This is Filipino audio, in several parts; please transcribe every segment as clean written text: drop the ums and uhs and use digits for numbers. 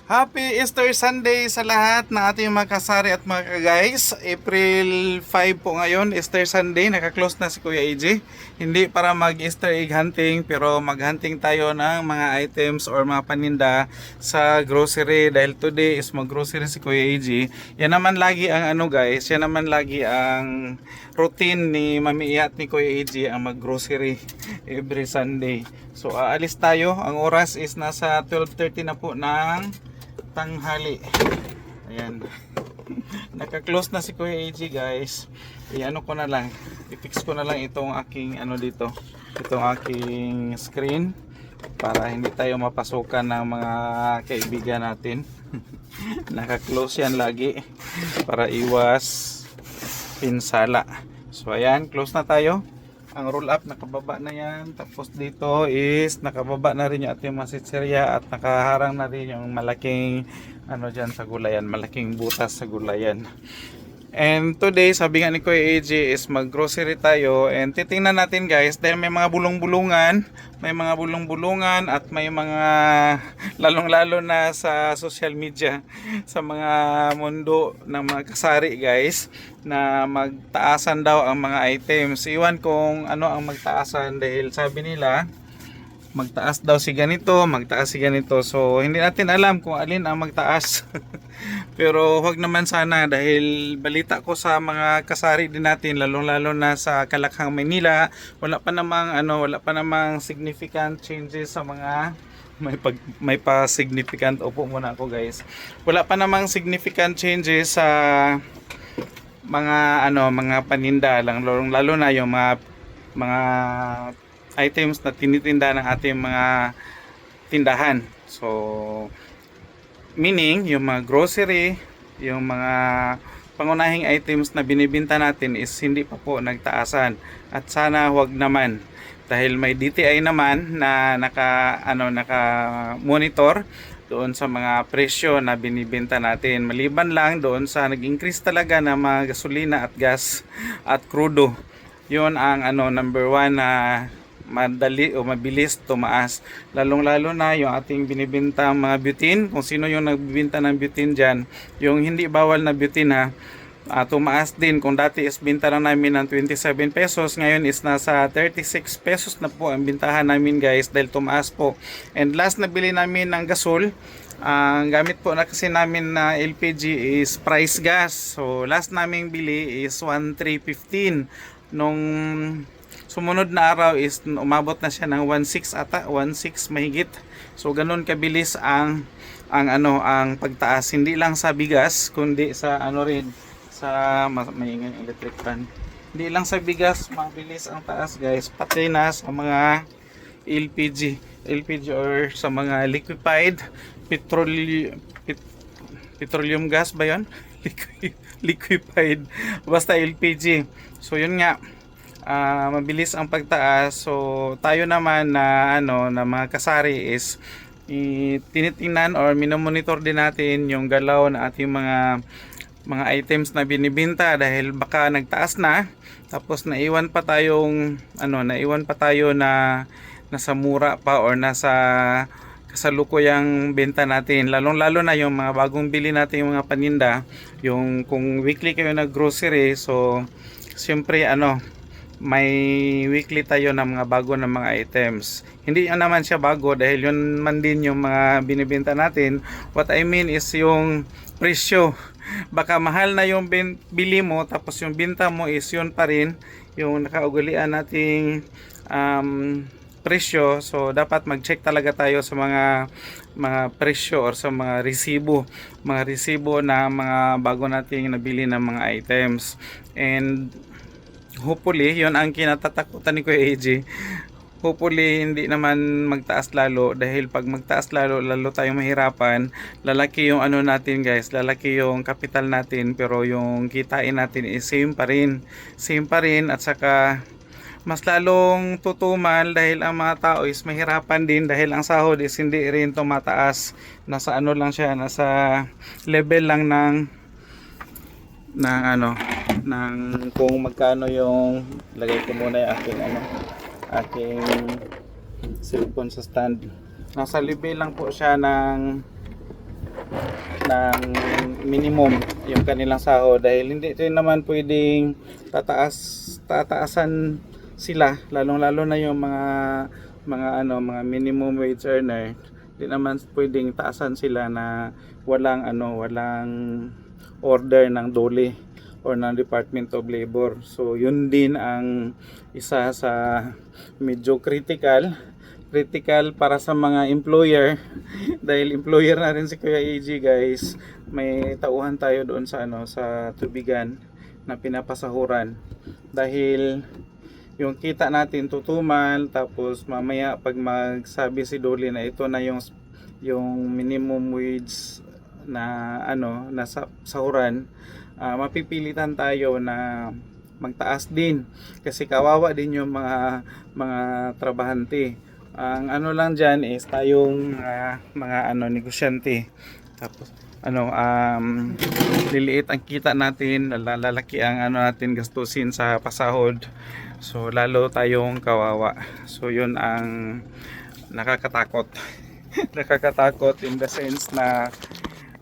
Happy Easter Sunday sa lahat ng ating mga kasari at mga ka-guys. April 5 po ngayon, Easter Sunday. Naka-close na si Kuya AJ. Hindi para mag-Easter egg hunting, pero mag-hunting tayo ng mga items or mga paninda sa grocery. Dahil today is mag-grocery si Kuya AJ. Yan naman lagi ang guys, yan naman lagi ang routine ni Mami Iya at ni Kuya AJ ang mag-grocery every Sunday. So aalis tayo. Ang oras is nasa 12:30 na po ng tanghali. Ayan. Naka-close na si Kuya AJ guys. I-ano ko na lang. I-fix ko na lang itong aking dito. Itong aking screen para hindi tayo mapasukan ng mga kaibigan natin. Naka-close yan lagi para iwas pinsala. So ayan, close na tayo. Ang roll up nakababa na yan, tapos dito is nakababa na rin yung ating masitserya at nakaharang na rin yung malaking dyan sa gulayan, malaking butas sa gulayan. And today, sabi nga ni Kuya AJ is mag-grocery tayo and titingnan natin guys dahil may mga bulong-bulungan, at may mga lalong-lalo na sa social media, sa mga mundo ng mga kasari guys, na magtaasan daw ang mga items. Iwan kung ano ang magtaasan dahil sabi nila magtaas daw si ganito, magtaas si ganito. So hindi natin alam kung alin ang magtaas. Pero wag naman sana dahil balita ko sa mga kasari din natin lalong-lalo na sa Kalakhang, Manila, wala pa namang significant changes sa mga may pa significant upo muna ako guys. Wala pa namang significant changes sa mga paninda lalo na yung mga items na tinitinda ng ating mga tindahan. So meaning yung mga grocery, yung mga pangunahing items na binibenta natin is hindi pa po nagtaasan. At sana wag naman dahil may DTI naman na naka monitor doon sa mga presyo na binibenta natin. Maliban lang doon sa nag-increase talaga ng mga gasolina at gas at krudo. Yun ang number one na madali o mabilis tumaas, lalong-lalo na yung ating binibenta mga butane. Kung sino yung nagbibenta ng butane dyan, yung hindi bawal na butane tumaas din. Kung dati is binta lang namin ng 27 pesos, ngayon is nasa 36 pesos na po ang bintahan namin guys dahil tumaas po. And last na bili namin ng gasol, ang gamit po na kasi namin na LPG is price gas. So last naming bili is 1,315. Nung sumunod na araw is umabot na siya ng 1,600 ata, 1,600 mahigit. So ganun kabilis ang pagtaas, hindi lang sa bigas kundi sa rin sa maingay electric fan. Hindi lang sa bigas mabilis ang taas guys, pati na sa mga LPG or sa mga liquefied petroleum gas ba 'yon? Liquefied, basta LPG. So yun nga, mabilis ang pagtaas. So tayo naman na mga kasari is tinitingnan or minomonitor din natin yung galaw na ating mga items na binibenta dahil baka nagtaas na tapos naiwan pa tayo na nasa mura pa or nasa kasalukuyang benta natin, lalong-lalo na yung mga bagong bili natin yung mga paninda, yung kung weekly kayo nag grocery, so siyempre may weekly tayo ng mga bago na mga items. Hindi naman siya bago dahil yun man din yung mga binibenta natin. What I mean is yung presyo. Baka mahal na yung bili mo tapos yung binta mo is yun pa rin yung nakaugalian nating presyo. So dapat mag-check talaga tayo sa mga presyo or sa mga resibo na mga bago nating nabili ng mga items. And hopefully, yun ang kinatatakutan ni Kuya AJ. Hopefully, hindi naman magtaas lalo dahil pag magtaas lalo tayong mahirapan. Lalaki yung natin guys, lalaki yung capital natin pero yung kitain natin is same pa rin at saka mas lalong tutumal dahil ang mga tao is mahirapan din dahil ang sahod is hindi rin tumataas. Nasa lang siya, nasa level lang ng kung magkano yung lagay ko muna yung aking cellphone sa stand. Nasa level lang po siya ng ng minimum yung kanilang sahod, dahil hindi rin naman pwedeng tataasan sila, lalong-lalo na yung mga minimum wage earner. Hindi naman pwedeng taasan sila na walang order ng DOLE or ng Department of Labor. So yun din ang isa sa medyo critical para sa mga employer dahil employer na rin si Kuya AG, guys. May tauhan tayo doon sa sa tubigan na pinapasahuran, dahil yung kita natin tutumal, tapos mamaya pag magsabi si DOLE na ito na yung minimum wage na nasa sahuran, mapipilitan tayo na magtaas din kasi kawawa din yung mga trabahante. Ang lang diyan is tayong mga negosyante, tapos liliit ang kita natin, lalaki ang natin gastusin sa pasahod, so lalo tayong kawawa. So yun ang nakakatakot nakakatakot in the sense na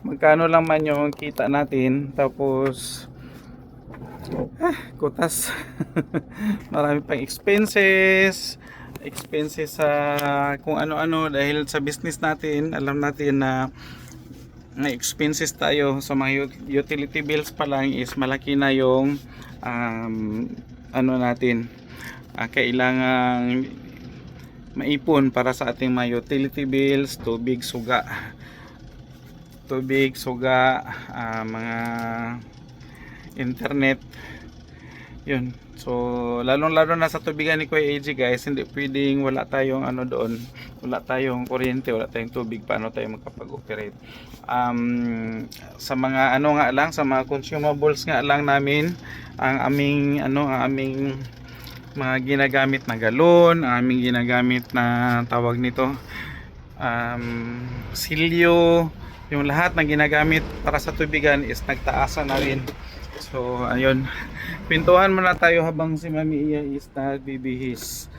magkano lang man yung kita natin, tapos kutas marami pang expenses sa kung ano-ano, dahil sa business natin alam natin na may expenses tayo sa mga utility bills pa lang is malaki na yung natin kailangang maipon para sa ating mga utility bills, tubig, suga, mga internet, yun. So lalong-lalo na sa tubigan ni Kuya AG, guys, hindi pwedeng wala tayong doon, wala tayong kuryente, wala tayong tubig. Paano tayo makapag-operate? Sa mga nga lang, sa mga consumables nga lang namin, ang aming mga ginagamit na galon, ang aming ginagamit na tawag nito silyo, yung lahat na ginagamit para sa tubigan is nagtaasa na rin. So ayun, pintuhan muna tayo habang si Mami Iya is nagbibihis.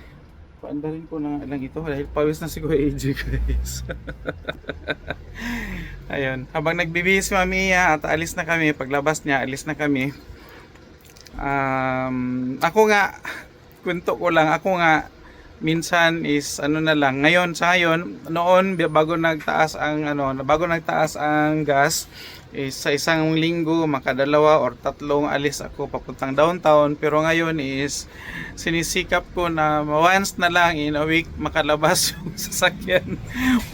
Paandarin ko na lang ito dahil pawis na si Kuya AJ, guys. Ayun, habang nagbibihis si Mami Iya at alis na kami, paglabas niya alis na kami. Ako nga, kwento ko lang, ako nga minsan is na lang ngayon, noon bago nagtaas ang gas is sa isang linggo makadalawa or tatlong alis ako papuntang downtown, pero ngayon is sinisikap ko na once na lang in a week makalabas yung sasakyan.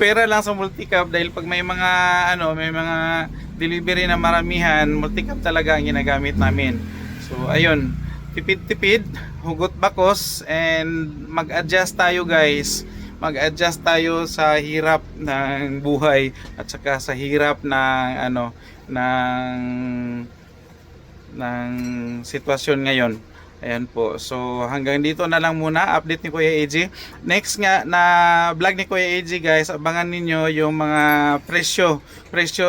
Pera lang sa multicab, dahil pag may mga delivery na maramihan, multicab talaga ang ginagamit namin. So ayun, tipid-tipid, hugot bakos, and mag-adjust tayo, guys. Mag-adjust tayo sa hirap ng buhay at saka sa hirap ng sitwasyon ngayon. Ayan po. So hanggang dito na lang muna update ni Kuya AG. Next nga na vlog ni Kuya AG, guys, abangan ninyo yung mga presyo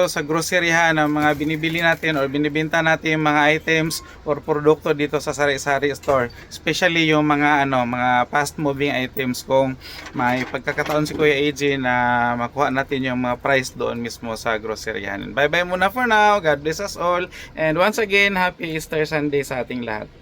sa groceryhan ng mga binibili natin or binibenta natin mga items or produkto dito sa sari-sari store. Especially yung mga fast moving items, kung may pagkakataon si Kuya AG na makuha natin yung mga price doon mismo sa groceryhan. Bye bye muna for now. God bless us all. And once again, happy Easter Sunday sa ating lahat.